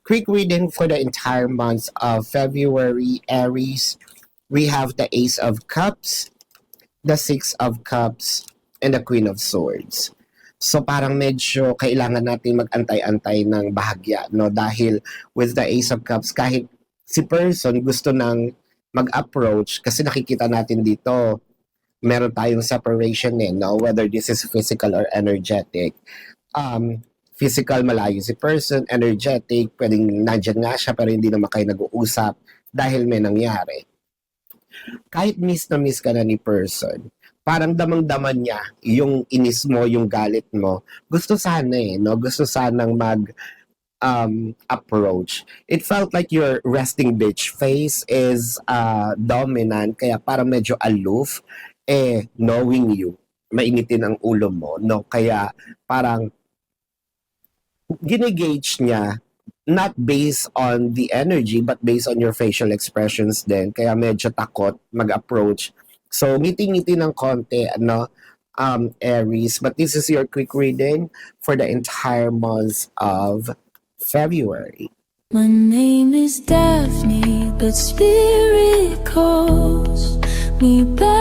Quick reading for the entire month of February, Aries. We have the Ace of Cups, the Six of Cups, and the Queen of Swords. So parang medyo kailangan natin mag-antay-antay ng bahagya, no? Dahil with the Ace of Cups, kahit si person gusto nang mag-approach, kasi nakikita natin dito, meron tayong separation no? Whether this is physical or energetic. Physical, malayo si person, energetic, pwedeng nandyan nga siya pero hindi naman kayo nag-uusap dahil may nangyari. Kahit miss na miss ka na ni person, parang damang-daman niya yung inis mo, yung galit mo. Gusto sana no? Gusto sanang approach. It felt like your resting bitch face is dominant, kaya parang medyo aloof, knowing you, mainitin ang ulo mo, no? Kaya parang ginigauge niya not based on the energy but based on your facial expressions din. Kaya medyo takot mag-approach. So, ngiti-ngiti ng konti, Aries. But this is your quick reading for the entire month of February. My name is Daphne, but spirit calls me back.